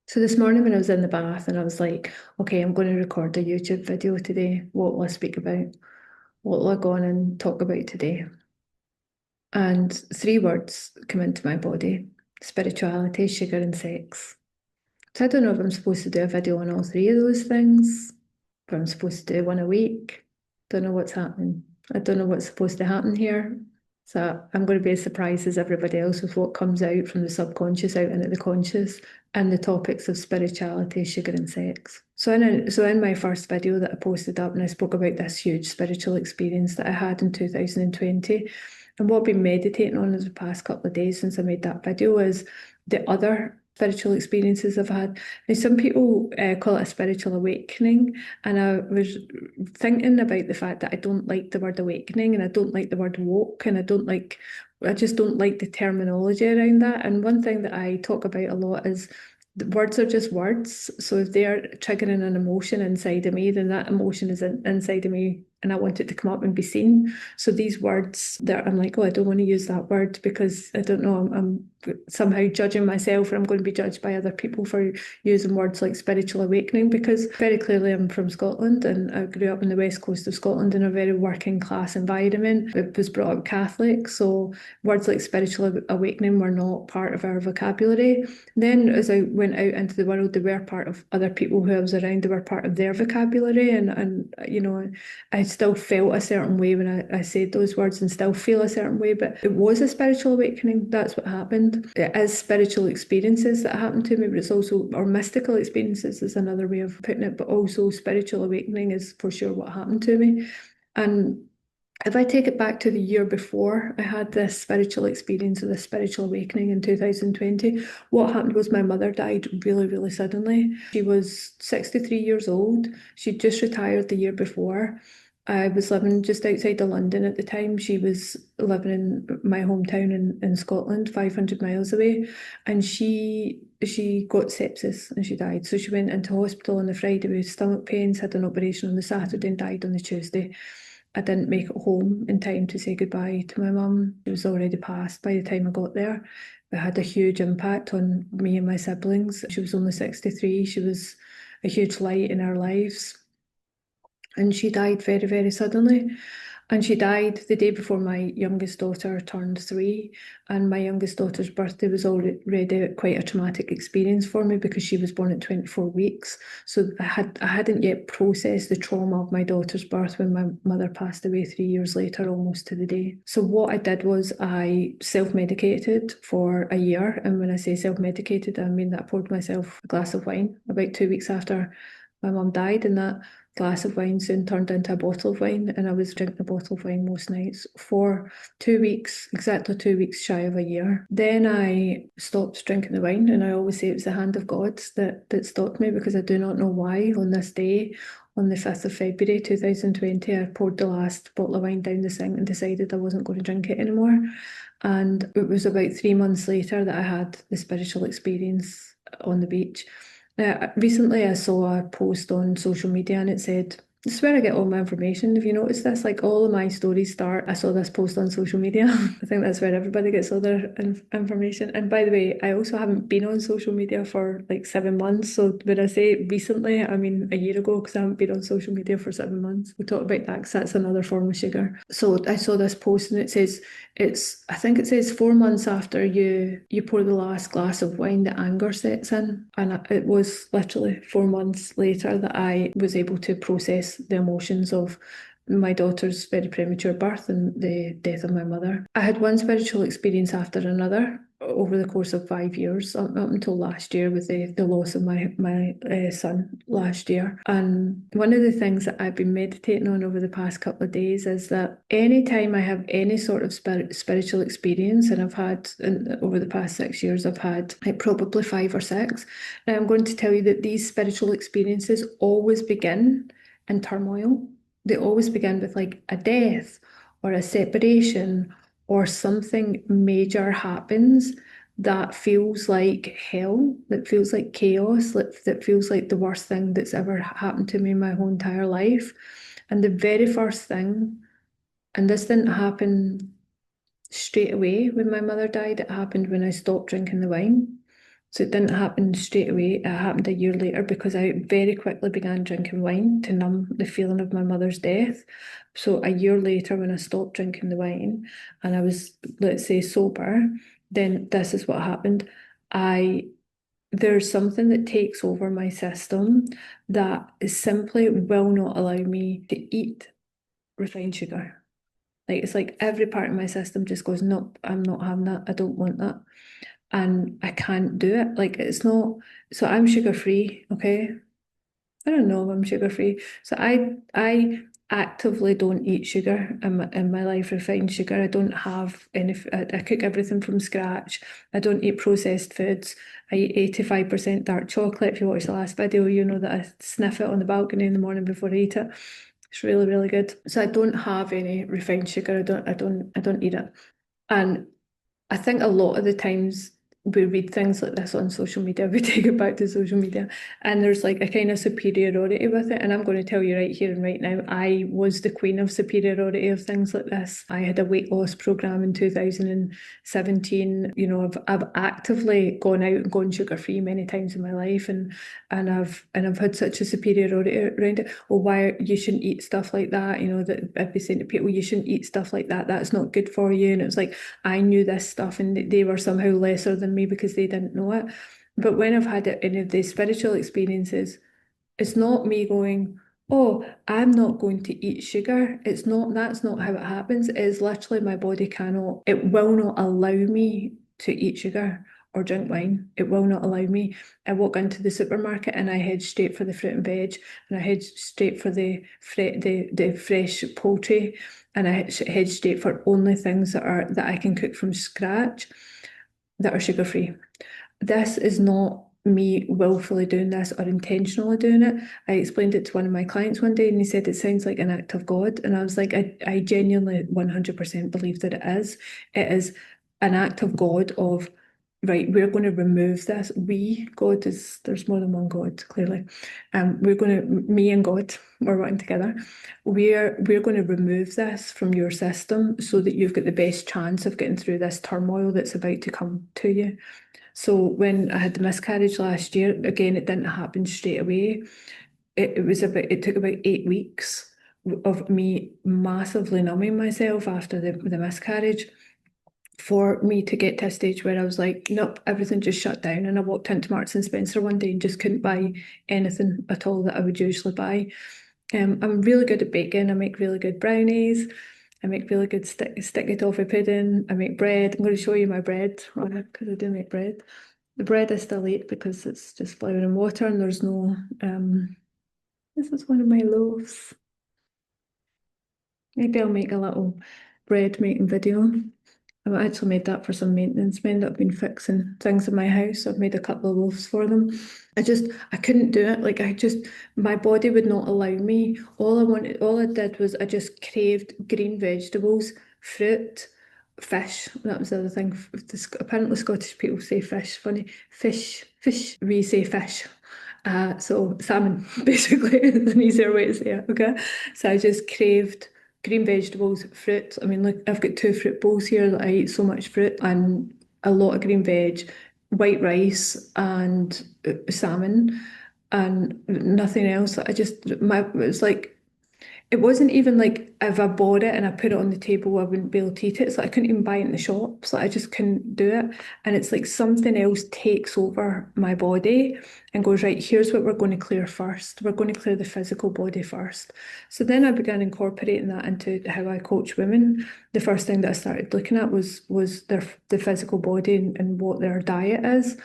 So this morning when I was in the bath and I was like, okay, I'm going to record a YouTube video today. What will I speak about? What will I go on and talk about today? And three words come into my body: spirituality, sugar, and sex. So I don't know if I'm supposed to do a video on all three of those things, if I'm supposed to do one a week. Don't know what's happening. I don't know what's supposed to happen here. So I'm going to be as surprised as everybody else with what comes out from the subconscious out into the conscious and the topics of spirituality, sugar, and sex. So in my first video that I posted up, and I spoke about this huge spiritual experience that I had in 2020. And what I've been meditating on over the past couple of days since I made that video is the other spiritual experiences I've had. Now, some people call it a spiritual awakening, and I was thinking about the fact that I don't like the word awakening, and I don't like the word woke, and I just don't like the terminology around that. And one thing that I talk about a lot is words are just words. So if they're triggering an emotion inside of me, then that emotion is inside of me and I want it to come up and be seen. So these words that I'm like, oh, I don't want to use that word because I don't know, I'm somehow judging myself, or I'm going to be judged by other people for using words like spiritual awakening, because very clearly I'm from Scotland and I grew up in the west coast of Scotland in a very working class environment. It was brought up Catholic, so words like spiritual awakening were not part of our vocabulary. Then as I went out into the world, they were part of other people who I was around, they were part of their vocabulary, and you know, I still felt a certain way when I said those words and still feel a certain way, but it was a spiritual awakening. That's what happened. It is spiritual experiences that happened to me, but it's also, or mystical experiences is another way of putting it, but also spiritual awakening is for sure what happened to me. And if I take it back to the year before I had this spiritual experience or this spiritual awakening in 2020, what happened was my mother died really, really suddenly. She was 63 years old. She'd just retired the year before. I was living just outside of London at the time. She was living in my hometown in Scotland, 500 miles away. And she got sepsis and she died. So she went into hospital on the Friday with stomach pains, had an operation on the Saturday and died on the Tuesday. I didn't make it home in time to say goodbye to my mum. She was already passed by the time I got there. It had a huge impact on me and my siblings. She was only 63. She was a huge light in our lives. And she died very, very suddenly. And she died the day before my youngest daughter turned 3. And my youngest daughter's birthday was already quite a traumatic experience for me because she was born at 24 weeks. So I hadn't yet processed the trauma of my daughter's birth when my mother passed away 3 years later, almost to the day. So what I did was I self-medicated for a year. And when I say self-medicated, I mean that I poured myself a glass of wine about 2 weeks after my mum died, and that glass of wine soon turned into a bottle of wine, and I was drinking a bottle of wine most nights for 2 weeks, exactly 2 weeks shy of a year. Then I stopped drinking the wine, and I always say it was the hand of God that stopped me, because I do not know why on this day, on the 5th of February 2020, I poured the last bottle of wine down the sink and decided I wasn't going to drink it anymore. And it was about 3 months later that I had the spiritual experience on the beach. Recently, I saw a post on social media and it said, "This is where I get all my information. Have you noticed this? Like all of my stories start." I saw this post on social media. I think that's where everybody gets all their information. And by the way, I also haven't been on social media for like 7 months. So when I say recently, I mean a year ago, because I haven't been on social media for 7 months. We'll talk about that because that's another form of sugar. So I saw this post and it says, I think it says 4 months after you pour the last glass of wine, the anger sets in. And it was literally 4 months later that I was able to process the emotions of my daughter's very premature birth and the death of my mother. I had one spiritual experience after another over the course of 5 years, up until last year with the loss of my son last year. And one of the things that I've been meditating on over the past couple of days is that anytime I have any sort of spiritual experience, and I've had over the past 6 years, I've had like probably 5 or 6. Now I'm going to tell you that these spiritual experiences always begin in turmoil. They always begin with like a death or a separation or something major happens that feels like hell, that feels like chaos, that feels like the worst thing that's ever happened to me in my whole entire life. And the very first thing, and this didn't happen straight away when my mother died, it happened when I stopped drinking the wine. So it didn't happen straight away. It happened a year later because I very quickly began drinking wine to numb the feeling of my mother's death. So a year later, when I stopped drinking the wine and I was, let's say, sober, then this is what happened. I There's something that takes over my system that simply will not allow me to eat refined sugar. Like it's like every part of my system just goes, nope, I'm not having that. I don't want that. And I can't do it. Like it's not, so I'm sugar free, okay? I don't know if I'm sugar free. So I actively don't eat sugar in my life, refined sugar. I don't have any, I cook everything from scratch. I don't eat processed foods. I eat 85% dark chocolate. If you watch the last video, you know that I sniff it on the balcony in the morning before I eat it. It's really, really good. So I don't have any refined sugar. I don't eat it. And I think a lot of the times we read things like this on social media, we take it back to social media, and there's like a kind of superiority with it. And I'm going to tell you right here and right now, I was the queen of superiority of things like this. I had a weight loss program in 2017. You know, I've actively gone out and gone sugar free many times in my life, and I've had such a superiority around it. Oh, why you shouldn't eat stuff like that? You know, that I'd be saying to people, you shouldn't eat stuff like that. That's not good for you. And it was like I knew this stuff and they were somehow lesser than me because they didn't know it. But when I've had any of these spiritual experiences, it's not me going, oh, I'm not going to eat sugar. It's not, that's not how it happens. It is literally my body cannot, it will not allow me to eat sugar or drink wine. It will not allow me. I walk into the supermarket and I head straight for the fruit and veg, and I head straight for the fresh poultry, and I head straight for only things that I can cook from scratch that are sugar free. This is not me willfully doing this or intentionally doing it. I explained it to one of my clients one day and he said it sounds like an act of God. And I was like, I genuinely 100% believe that it is. It is an act of God of, right, we're going to remove this. God is, there's more than one God, clearly. Me and God, we're working together. We're going to remove this from your system so that you've got the best chance of getting through this turmoil that's about to come to you. So when I had the miscarriage last year, again, it didn't happen straight away. It took about 8 weeks of me massively numbing myself after the miscarriage for me to get to a stage where I was like, nope, everything just shut down. And I walked into Marks and Spencer one day and just couldn't buy anything at all that I would usually buy. I'm really good at baking. I make really good brownies. I make really good sticky toffee pudding. I make bread. I'm going to show you my bread, because I do make bread. The bread I still eat because it's just flour and water and there's no, this is one of my loaves. Maybe I'll make a little bread making video. I've actually made that for some maintenance men that have been fixing things in my house. I've made a couple of loaves for them. I couldn't do it. Like my body would not allow me. All I did was I just craved green vegetables, fruit, fish. That was the other thing. Apparently Scottish people say fish, funny. Fish. We say fish. So salmon, basically, is an easier way to say it, okay? So I just craved green vegetables, fruit. I mean, look, I've got 2 fruit bowls here that I eat so much fruit and a lot of green veg, white rice and salmon and nothing else. It was like it wasn't even like if I bought it and I put it on the table, I wouldn't be able to eat it. So I couldn't even buy it in the shops. Like I just couldn't do it. And it's like something else takes over my body and goes, right, here's what we're going to clear first. We're going to clear the physical body first. So then I began incorporating that into how I coach women. The first thing that I started looking at was the physical body and what their diet is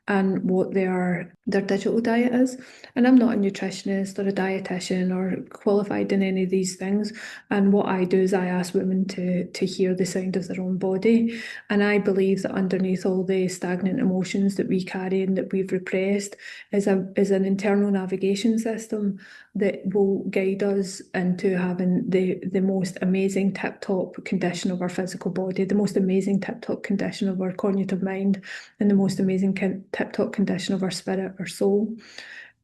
and what their digital diet is. And I'm not a nutritionist or a dietitian or qualified in any of these things. And what I do is I ask women to hear the sound of their own body. And I believe that underneath all the stagnant emotions that we carry and that we've repressed is an internal navigation system that will guide us into having the most amazing tip-top condition of our physical body, the most amazing tip-top condition of our cognitive mind, and the most amazing tip-top condition of our spirit, our soul,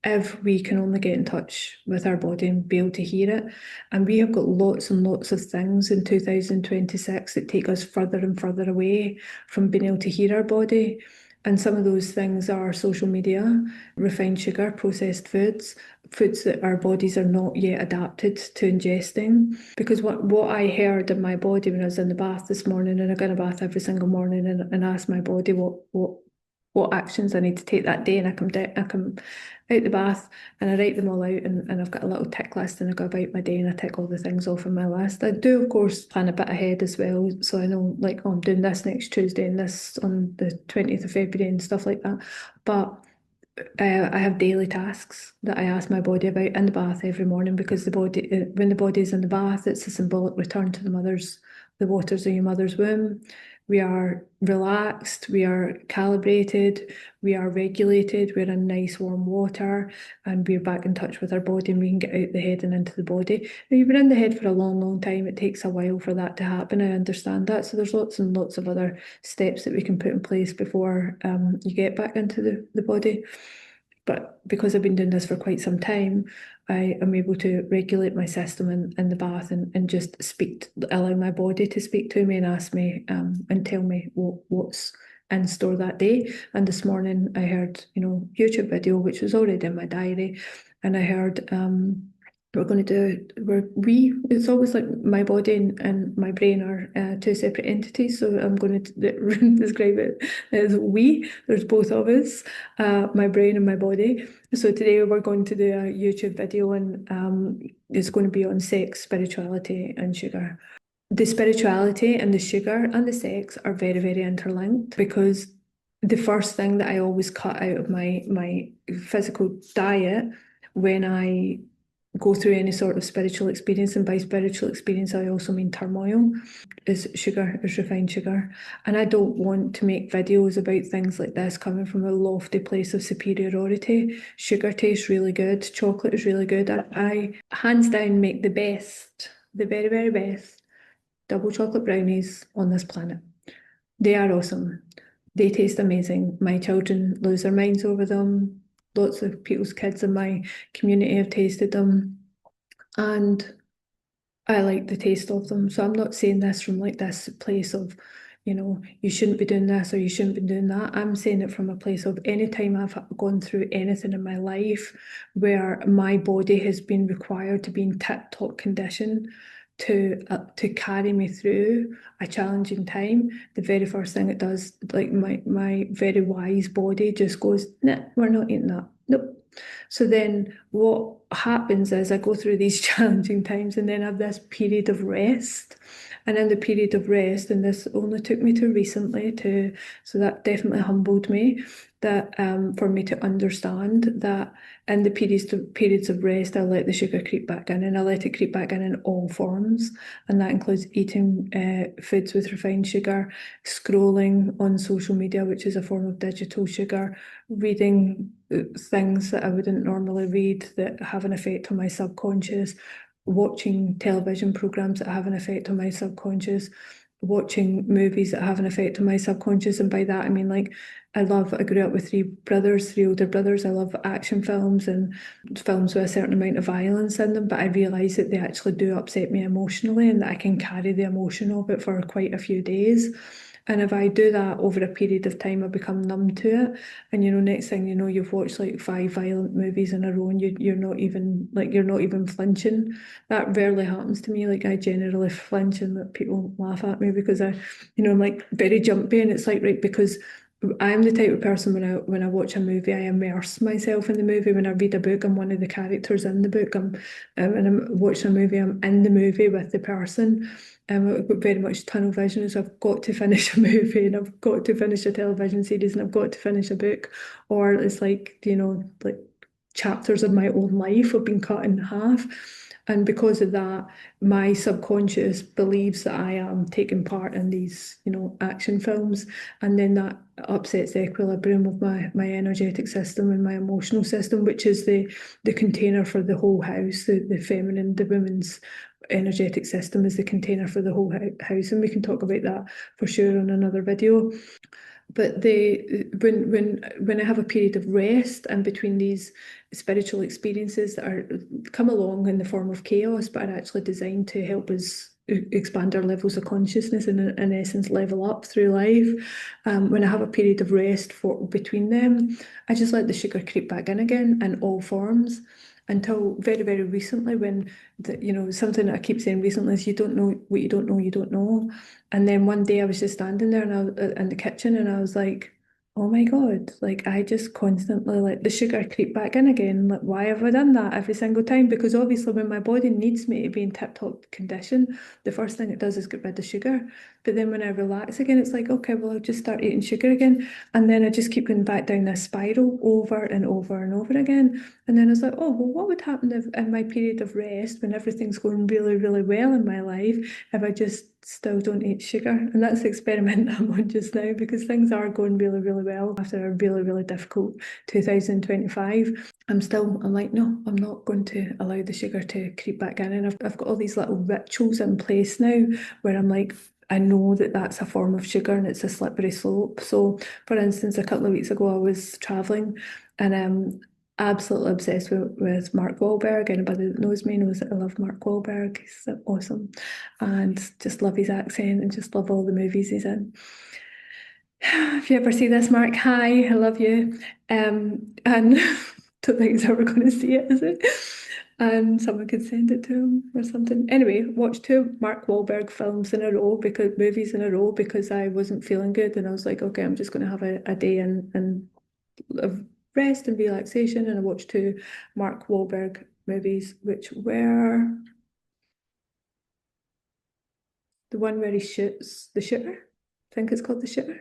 if we can only get in touch with our body and be able to hear it. And we have got lots and lots of things in 2026 that take us further and further away from being able to hear our body. And some of those things are social media, refined sugar, processed foods, foods that our bodies are not yet adapted to ingesting. Because what I heard in my body when I was in the bath this morning, and I go in a bath every single morning and ask my body what actions I need to take that day, and I come out the bath and I write them all out, and I've got a little tick list, and I go about my day and I tick all the things off on my list. I do, of course, plan a bit ahead as well, so I know, like, oh, I'm doing this next Tuesday and this on the 20th of February and stuff like that. But I have daily tasks that I ask my body about in the bath every morning, because when the body is in the bath, it's a symbolic return to the waters of your mother's womb. We are relaxed, we are calibrated, we are regulated, we're in nice warm water, and we're back in touch with our body, and we can get out the head and into the body. Now, you've been in the head for a long, long time. It takes a while for that to happen. I understand that. So there's lots and lots of other steps that we can put in place before you get back into the body. But because I've been doing this for quite some time, I am able to regulate my system in the bath, and just allow my body to speak to me and ask me and tell me what's in store that day. And this morning I heard, YouTube video, which was already in my diary, and I heard we're going to do, it's always like my body and my brain are two separate entities. So I'm going to describe it as there's both of us, my brain and my body. So today we're going to do a YouTube video, and it's going to be on sex, spirituality, and sugar. The spirituality and the sugar and the sex are very, very interlinked, because the first thing that I always cut out of my physical diet when I go through any sort of spiritual experience, and by spiritual experience I also mean turmoil, is refined sugar. And I don't want to make videos about things like this coming from a lofty place of superiority. Sugar tastes really good, chocolate is really good. I hands down make the best, the very, very best double chocolate brownies on this planet. They are awesome. They taste amazing. My children lose their minds over them. Lots of people's kids in my community have tasted them, and I like the taste of them. So I'm not saying this from like this place of, you shouldn't be doing this or you shouldn't be doing that. I'm saying it from a place of, any time I've gone through anything in my life where my body has been required to be in tip-top condition to carry me through a challenging time, the very first thing it does, like my very wise body just goes, nah, we're not eating that. Nope. So then what happens is I go through these challenging times, and then I have this period of rest. And in the period of rest, and this only took me to recently so that definitely humbled me, that for me to understand that in the periods of rest, I let the sugar creep back in, and I let it creep back in all forms. And that includes eating foods with refined sugar, scrolling on social media, which is a form of digital sugar, reading things that I wouldn't normally read that have an effect on my subconscious, watching television programs that have an effect on my subconscious, watching movies that have an effect on my subconscious. And by that I mean, like, I grew up with three older brothers. I love action films and films with a certain amount of violence in them, but I realise that they actually do upset me emotionally, and that I can carry the emotion of it for quite a few days. And if I do that over a period of time, I become numb to it. And next thing you know, you've watched like 5 violent movies in a row, and you're not even flinching. That rarely happens to me. Like, I generally flinch, and people laugh at me because I'm like very jumpy, and it's like, right, because I'm the type of person, when I watch a movie, I immerse myself in the movie. When I read a book, I'm one of the characters in the book. When I'm watching a movie, I'm in the movie with the person. I've got very much tunnel vision, so I've got to finish a movie, and I've got to finish a television series, and I've got to finish a book, or it's like, like chapters of my own life have been cut in half. And because of that, my subconscious believes that I am taking part in these, action films. And then that upsets the equilibrium of my energetic system and my emotional system, which is the container for the whole house. The feminine, the women's energetic system is the container for the whole house. And we can talk about that for sure on another video. But when I have a period of rest and between these spiritual experiences that come along in the form of chaos, but are actually designed to help us expand our levels of consciousness and in essence level up through life. When I have a period of rest for between them, I just let the sugar creep back in again in all forms until very, very recently when something that I keep saying recently is you don't know what you don't know, you don't know. And then one day I was just standing there and I was in the kitchen and I was like, oh my God, like I just constantly let the sugar creep back in again. Like, why have I done that every single time? Because obviously when my body needs me to be in tip-top condition, the first thing it does is get rid of sugar. But then when I relax again, it's like, okay, well, I'll just start eating sugar again. And then I just keep going back down this spiral over and over and over again. And then I was like, oh, well, what would happen if in my period of rest, when everything's going really, really well in my life, if I just still don't eat sugar? And that's the experiment I'm on just now because things are going really, really well after a really, really difficult 2025. I'm like, no, I'm not going to allow the sugar to creep back in. And I've got all these little rituals in place now where I'm like, I know that that's a form of sugar and it's a slippery slope. So, for instance, a couple of weeks ago, I was traveling and absolutely obsessed with Mark Wahlberg. Anybody that knows me knows that I love Mark Wahlberg. He's awesome. And just love his accent and just love all the movies he's in. If you ever see this, Mark, hi, I love you. And don't think he's ever going to see it, is it? And someone could send it to him or something. Anyway, watched two Mark Wahlberg films in a row because movies in a row because I wasn't feeling good, and I was like, okay, I'm just going to have a day of rest and relaxation. And I watched two Mark Wahlberg movies, which were the one where he shoots the shooter. I think it's called The Shooter.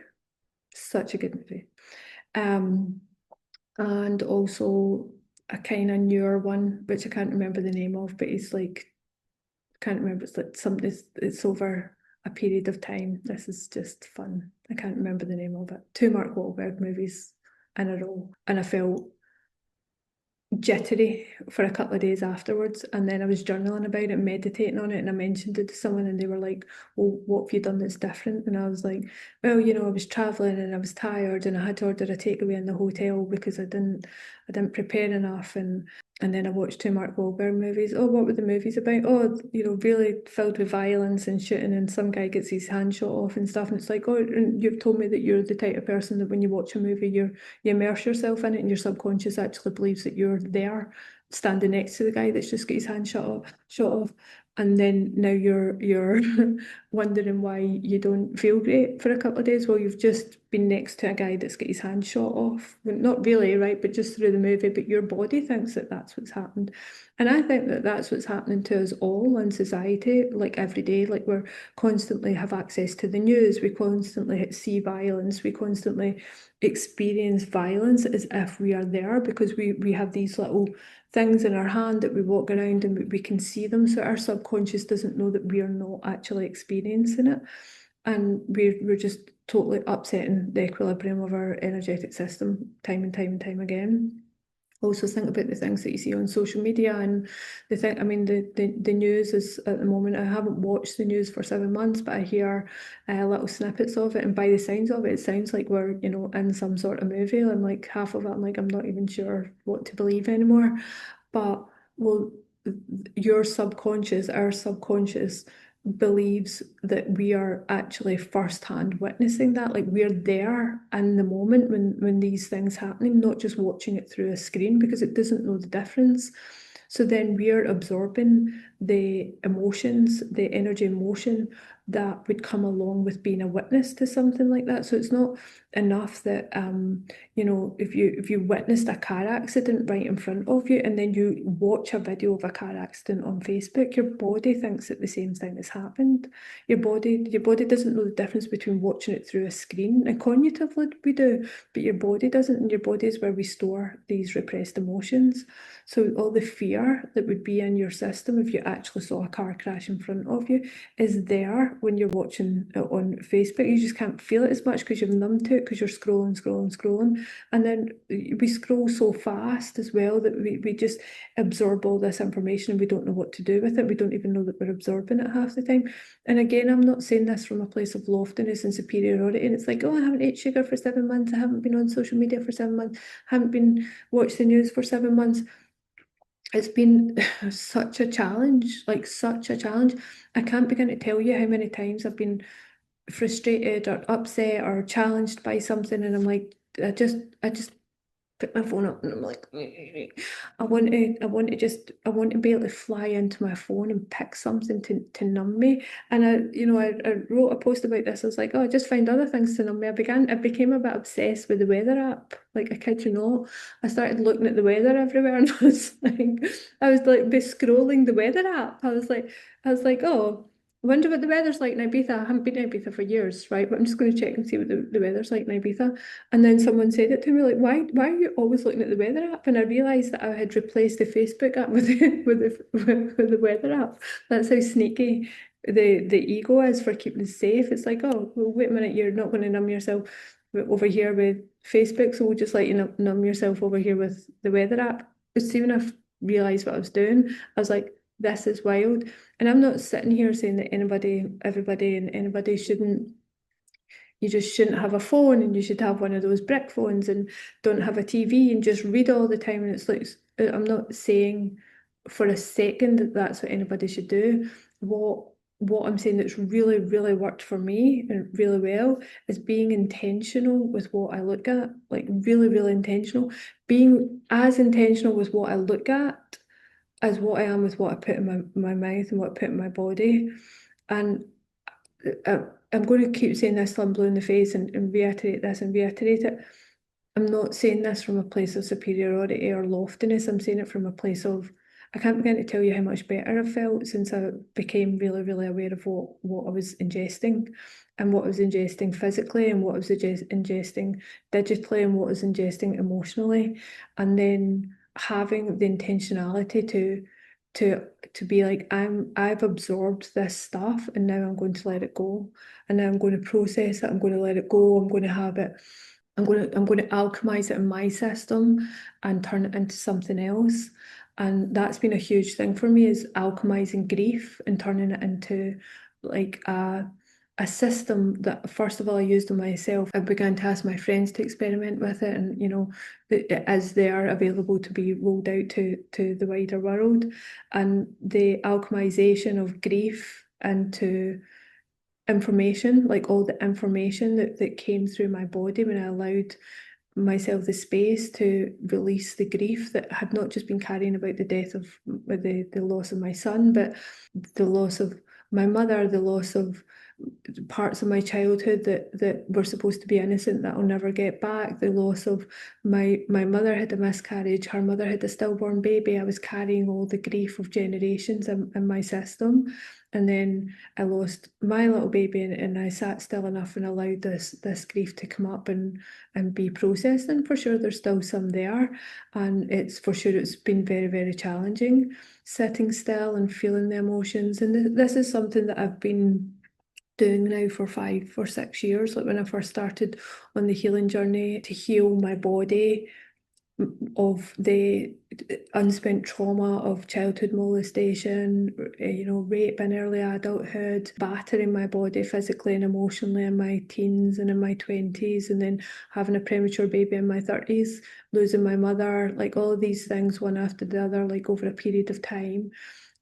Such a good movie. Um, and also a kind of newer one, which I can't remember the name of, but it's like, can't remember, it's like something, it's over a period of time. This is just fun. I can't remember the name of it. Two Mark Wahlberg movies in a row, and I felt jittery for a couple of days afterwards. And then I was journaling about it, meditating on it, and I mentioned it to someone, and they were like, well, what have you done that's different? And I was like, well, I was traveling and I was tired and I had to order a takeaway in the hotel because I didn't prepare enough. And then I watched two Mark Wahlberg movies. Oh, what were the movies about? Oh, really filled with violence and shooting, and some guy gets his hand shot off and stuff. And it's like, oh, and you've told me that you're the type of person that when you watch a movie, you immerse yourself in it, and your subconscious actually believes that you're there, standing next to the guy that's just got his hand shot off. And then now you're wondering why you don't feel great for a couple of days. Well, you've just been next to a guy that's got his hand shot off. Well, not really, right? But just through the movie. But your body thinks that that's what's happened. And I think that that's what's happening to us all in society, like every day. Like we're constantly have access to the news. We constantly see violence. We constantly experience violence as if we are there because we have these little things in our hand that we walk around and we can see them. So our subconscious doesn't know that we are not actually experiencing it. And we're just totally upsetting the equilibrium of our energetic system time and time and time again. Also think about the things that you see on social media and the news is at the moment. I haven't watched the news for 7 months, but I hear little snippets of it, and by the sounds of it, it sounds like we're in some sort of movie. And like half of it, I'm like, I'm not even sure what to believe anymore. But well, our subconscious believes that we are actually firsthand witnessing that. Like we're there in the moment when these things happening, not just watching it through a screen because it doesn't know the difference. So then we're absorbing the emotions, the energy emotion that would come along with being a witness to something like that. So it's not enough that if you witnessed a car accident right in front of you and then you watch a video of a car accident on Facebook, your body thinks that the same thing has happened. Your body doesn't know the difference between watching it through a screen. And cognitively we do, but your body doesn't, and your body is where we store these repressed emotions. So all the fear that would be in your system if you actually saw a car crash in front of you is there when you're watching it on Facebook. You just can't feel it as much because you're numb to it because you're scrolling, scrolling, scrolling. And then we scroll so fast as well that we just absorb all this information and we don't know what to do with it. We don't even know that we're absorbing it half the time. And again, I'm not saying this from a place of loftiness and superiority. And it's like, oh, I haven't ate sugar for 7 months. I haven't been on social media for 7 months. I haven't been watched the news for 7 months. it's been such a challenge, like such a challenge. I can't begin to tell you how many times I've been frustrated or upset or challenged by something, and I'm like, I just put my phone up and I'm like, I want to be able to fly into my phone and pick something to numb me. And I wrote a post about this. I was like, oh, I just find other things to numb me. I became a bit obsessed with the weather app. Like, I kid you not, I started looking at the weather everywhere, and I was like, be scrolling the weather app. I was like, oh. I wonder what the weather's like in Ibiza. I haven't been to Ibiza for years, right? But I'm just going to check and see what the weather's like in Ibiza. And then someone said it to me, like, why are you always looking at the weather app? And I realised that I had replaced the Facebook app with with the weather app. That's how sneaky the ego is for keeping us safe. It's like, oh, well, wait a minute, you're not going to numb yourself over here with Facebook, so we'll just let you numb yourself over here with the weather app. As soon as I realised what I was doing, I was like, this is wild. And I'm not sitting here saying that everybody and anybody shouldn't, you just shouldn't have a phone, and you should have one of those brick phones and don't have a TV and just read all the time. And it's like, I'm not saying for a second that that's what anybody should do. What I'm saying that's really, really worked for me and really well is being intentional with what I look at, like really, really intentional, being as intentional with what I look at as what I am with what I put in my mouth and what I put in my body. And I, I'm going to keep saying this till I'm blue in the face and reiterate this and reiterate it. I'm not saying this from a place of superiority or loftiness. I'm saying it from a place of, I can't begin to tell you how much better I've felt since I became really, really aware of what I was ingesting and what I was ingesting physically and what I was ingesting digitally and what I was ingesting emotionally. And then having the intentionality to to be like, I've absorbed this stuff and now I'm going to let it go. And now I'm going to process it. I'm going to let it go. I'm going to have it. I'm going to alchemize it in my system and turn it into something else. And that's been a huge thing for me, is alchemizing grief and turning it into like a system that first of all I used on myself. I began to ask my friends to experiment with it, and as they are available to be rolled out to the wider world. And the alchemization of grief into information, like all the information that came through my body when I allowed myself the space to release the grief that had not just been carrying about the death of the loss of my son, but the loss of my mother, the loss of parts of my childhood that were supposed to be innocent that I'll never get back, the loss of my mother had a miscarriage, her mother had a stillborn baby. I was carrying all the grief of generations in my system. And then I lost my little baby, and I sat still enough and allowed this grief to come up and be processed. And for sure there's still some there. And it's for sure it's been very, very challenging sitting still and feeling the emotions. And this is something that I've been doing now for 5 or 6 years. Like when I first started on the healing journey to heal my body of the unspent trauma of childhood molestation, rape in early adulthood, battering my body physically and emotionally in my teens and in my 20s, and then having a premature baby in my 30s, losing my mother, like all of these things one after the other, like over a period of time,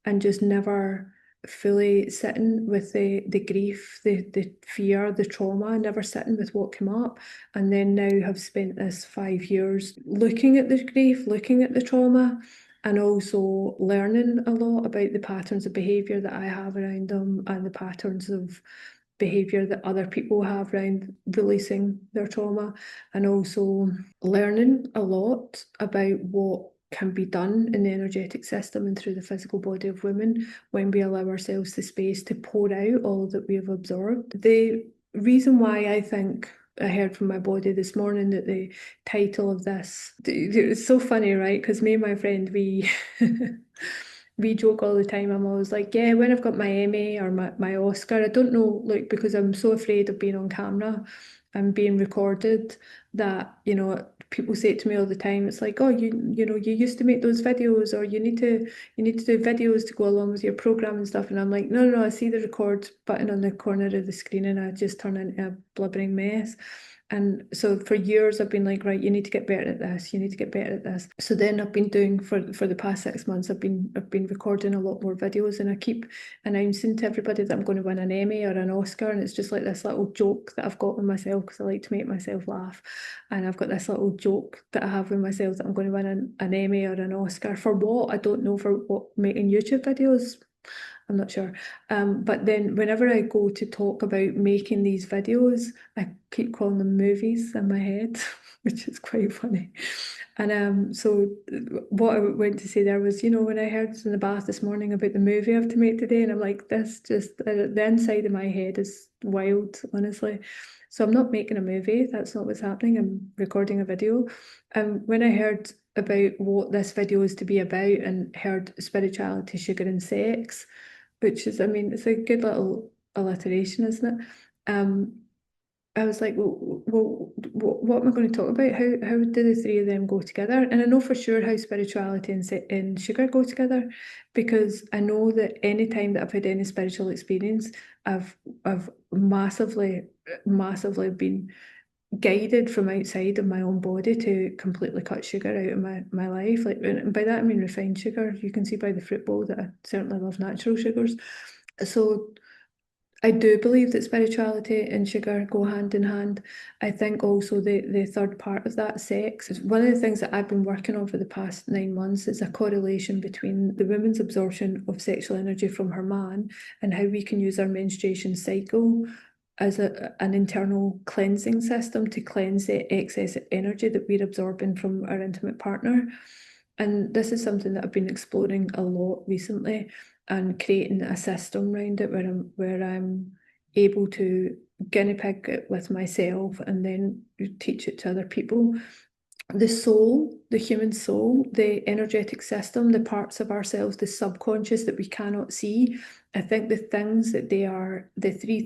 and just never fully sitting with the grief, the fear, the trauma, never sitting with what came up. And then now have spent this 5 years looking at the grief, looking at the trauma, and also learning a lot about the patterns of behaviour that I have around them and the patterns of behaviour that other people have around releasing their trauma, and also learning a lot about what can be done in the energetic system and through the physical body of women when we allow ourselves the space to pour out all that we have absorbed. The reason why I think I heard from my body this morning that the title of this, it's so funny, right? Because me and my friend, we we joke all the time. I'm always like, yeah, when I've got my Emmy or my Oscar, I don't know, like, because I'm so afraid of being on camera and being recorded that, people say it to me all the time. It's like, oh, you used to make those videos, or you need to do videos to go along with your program and stuff. And I'm like, no, I see the record button on the corner of the screen and I just turn into a blubbering mess. And so for years I've been like, right, you need to get better at this, you need to get better at this. So then I've been doing for the past 6 months, I've been recording a lot more videos, and I keep announcing to everybody that I'm going to win an Emmy or an Oscar, and it's just like this little joke that I've got with myself because I like to make myself laugh. And I've got this little joke that I have with myself that I'm going to win an Emmy or an Oscar for what? I don't know, for what, making YouTube videos. I'm not sure. But then whenever I go to talk about making these videos, I keep calling them movies in my head, which is quite funny. And so what I went to say there was, when I heard in the bath this morning about the movie I have to make today, and I'm like, this just, the inside of my head is wild, honestly. So I'm not making a movie. That's not what's happening. I'm recording a video. And when I heard about what this video is to be about and heard spirituality, sugar and sex, which is, I mean, it's a good little alliteration, isn't it? I was like, well, what am I going to talk about? How do the three of them go together? And I know for sure how spirituality and sugar go together, because I know that any time that I've had any spiritual experience, I've massively, massively been guided from outside of my own body to completely cut sugar out of my life. Like, and by that I mean refined sugar. You can see by the fruit bowl that I certainly love natural sugars. So I do believe that spirituality and sugar go hand in hand. I think also the third part of that, sex, is one of the things that I've been working on for the past 9 months. Is a correlation between the woman's absorption of sexual energy from her man and how we can use our menstruation cycle as an internal cleansing system to cleanse the excess energy that we're absorbing from our intimate partner. And this is something that I've been exploring a lot recently, and creating a system around it where I'm able to guinea pig it with myself and then teach it to other people. The soul, the human soul, the energetic system, the parts of ourselves, the subconscious that we cannot see. I think the three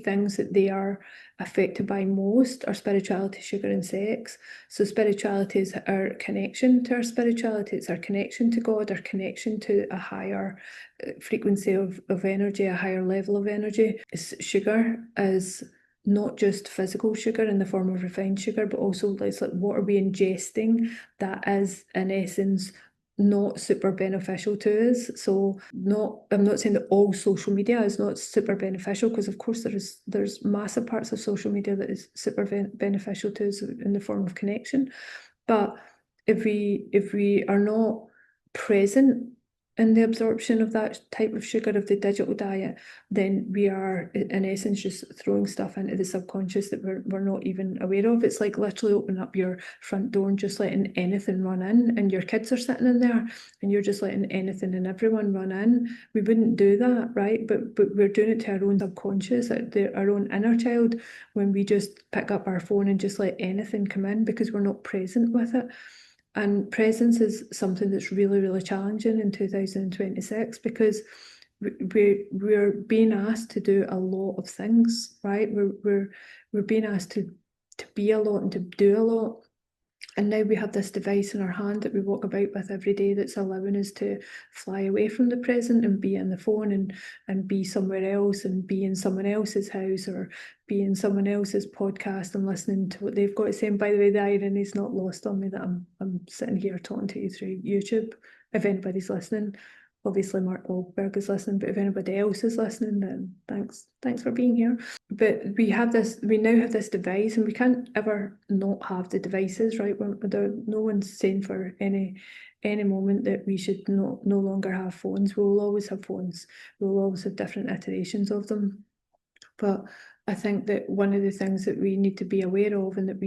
things that they are affected by most are spirituality, sugar, and sex. So spirituality is our connection to our spirituality, it's our connection to God, our connection to a higher frequency of energy, a higher level of energy. Sugar is not just physical sugar in the form of refined sugar, but also it's like, what are we ingesting that is in essence not super beneficial to us? So I'm not saying that all social media is not super beneficial, because of course there's massive parts of social media that is super beneficial to us in the form of connection. But if we are not present in the absorption of that type of sugar of the digital diet, then we are in essence just throwing stuff into the subconscious that we're not even aware of. It's like literally opening up your front door and just letting anything run in, and your kids are sitting in there and you're just letting anything and everyone run in. We wouldn't do that, right? But we're doing it to our own subconscious, our own inner child, when we just pick up our phone and just let anything come in because we're not present with it. And presence is something that's really, really challenging in 2026, because we're being asked to do a lot of things, right? We're being asked to be a lot and to do a lot. And now we have this device in our hand that we walk about with every day that's allowing us to fly away from the present and be on the phone and be somewhere else and be in someone else's house or be in someone else's podcast and listening to what they've got to say. And by the way, the irony is not lost on me that I'm sitting here talking to you through YouTube. If anybody's listening, obviously Mark Wahlberg is listening, but if anybody else is listening, then thanks for being here. But we now have this device, and we can't ever not have the devices, right? No one's saying for any moment that we should no longer have phones. We will always have phones. We will always have different iterations of them. But I think that one of the things that we need to be aware of, and that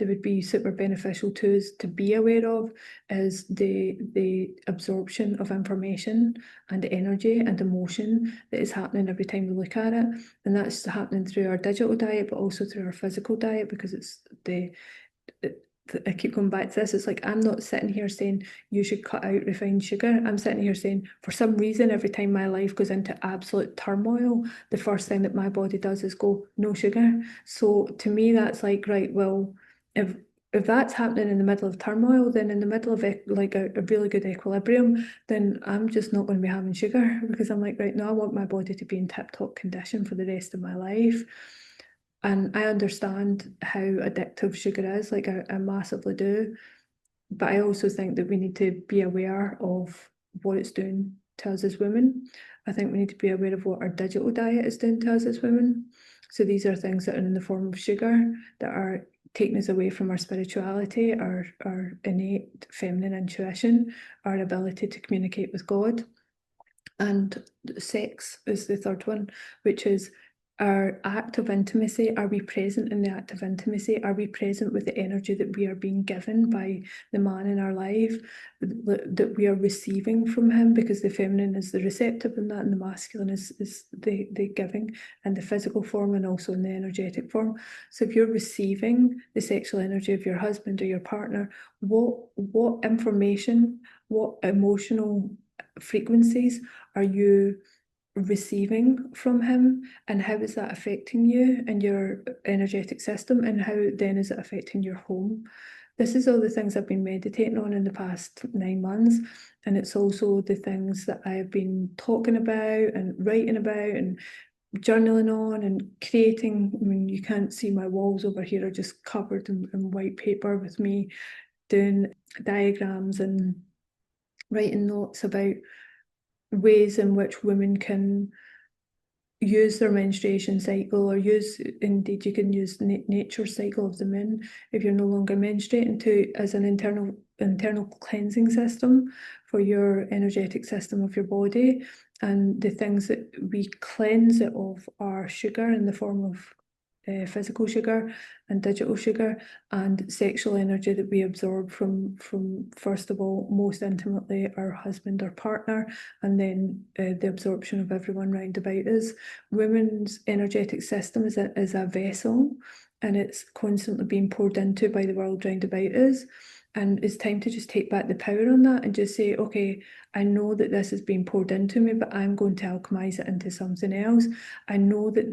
would be super beneficial to us to be aware of, is the absorption of information and energy and emotion that is happening every time we look at it. And that's happening through our digital diet, but also through our physical diet, because it's I keep going back to this. It's like, I'm not sitting here saying you should cut out refined sugar. I'm sitting here saying, for some reason, every time my life goes into absolute turmoil, the first thing that my body does is go, no sugar. So to me, that's like, right, well, if that's happening in the middle of turmoil, then in the middle of like a really good equilibrium, then I'm just not going to be having sugar, because I'm like, right, now I want my body to be in tip-top condition for the rest of my life. And I understand how addictive sugar is, like I massively do. But I also think that we need to be aware of what it's doing to us as women. I think we need to be aware of what our digital diet is doing to us as women. So these are things that are in the form of sugar that are taking us away from our spirituality, our innate feminine intuition, our ability to communicate with God. And sex is the third one, which is our act of intimacy. Are we present in the act of intimacy? Are we present with the energy that we are being given by the man in our life, that we are receiving from him? Because the feminine is the receptive in that, and the masculine is the giving in the physical form and also in the energetic form. So if you're receiving the sexual energy of your husband or your partner, what information, what emotional frequencies are you receiving from him, and how is that affecting you and your energetic system, and how then is it affecting your home? This is all the things I've been meditating on in the past 9 months, and it's also the things that I've been talking about and writing about and journaling on and creating. I mean, you can't see my walls over here are just covered in white paper with me doing diagrams and writing notes about ways in which women can use their menstruation cycle, or indeed you can use nature's cycle of the moon if you're no longer menstruating, to as an internal cleansing system for your energetic system of your body. And the things that we cleanse it of are sugar in the form of physical sugar and digital sugar, and sexual energy that we absorb from first of all, most intimately, our husband or partner, and then the absorption of everyone round about us. Women's energetic system is a vessel, and it's constantly being poured into by the world round about us. And it's time to just take back the power on that and just say, okay, I know that this is being poured into me, but I'm going to alchemize it into something else. I know that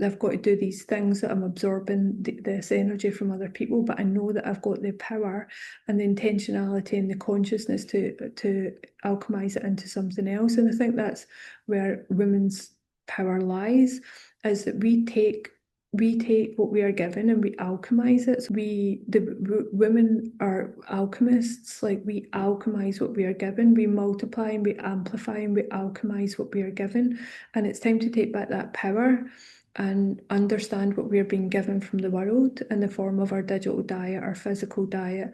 I've got to do these things, that I'm absorbing this energy from other people, but I know that I've got the power and the intentionality and the consciousness to alchemize it into something else. And I think that's where women's power lies, is that we take what we are given and we alchemize it. So women are alchemists. Like, we alchemize what we are given, we multiply and we amplify and we alchemize what we are given. And it's time to take back that power and understand what we are being given from the world in the form of our digital diet, our physical diet,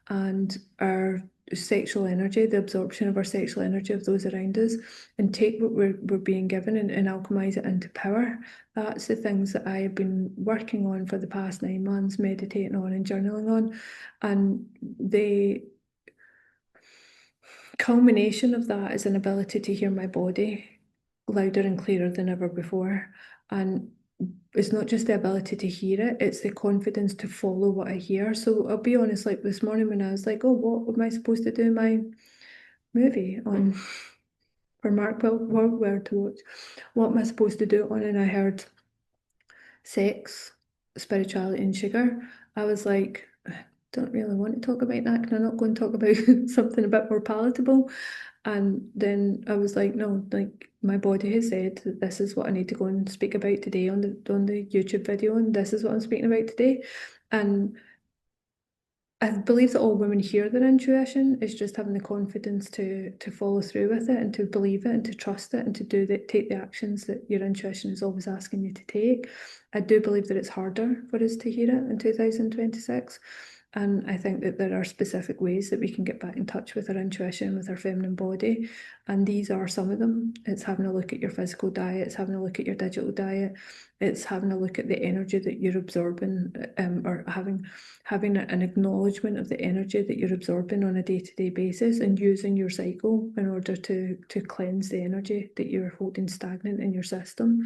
and our sexual energy, the absorption of our sexual energy of those around us, and take what we're being given and alchemize it into power. That's the things that I have been working on for the past 9 months, meditating on and journaling on. And the culmination of that is an ability to hear my body louder and clearer than ever before. And it's not just the ability to hear it, it's the confidence to follow what I hear. So I'll be honest, like this morning when I was like, oh, what am I supposed to do in my movie on for Mark Wildware to watch? What am I supposed to do it on? And I heard sex, spirituality, and sugar. I was like, I don't really want to talk about that. Can I not go and talk about something a bit more palatable? And then I was like, no, like, my body has said that this is what I need to go and speak about today on the YouTube video, and this is what I'm speaking about today. And I believe that all women hear their intuition. It's just having the confidence to follow through with it and to believe it and to trust it and to take the actions that your intuition is always asking you to take. I do believe that it's harder for us to hear it in 2026. And I think that there are specific ways that we can get back in touch with our intuition, with our feminine body. And these are some of them. It's having a look at your physical diet, it's having a look at your digital diet, it's having a look at the energy that you're absorbing, or having an acknowledgement of the energy that you're absorbing on a day-to-day basis, and using your cycle in order to cleanse the energy that you're holding stagnant in your system.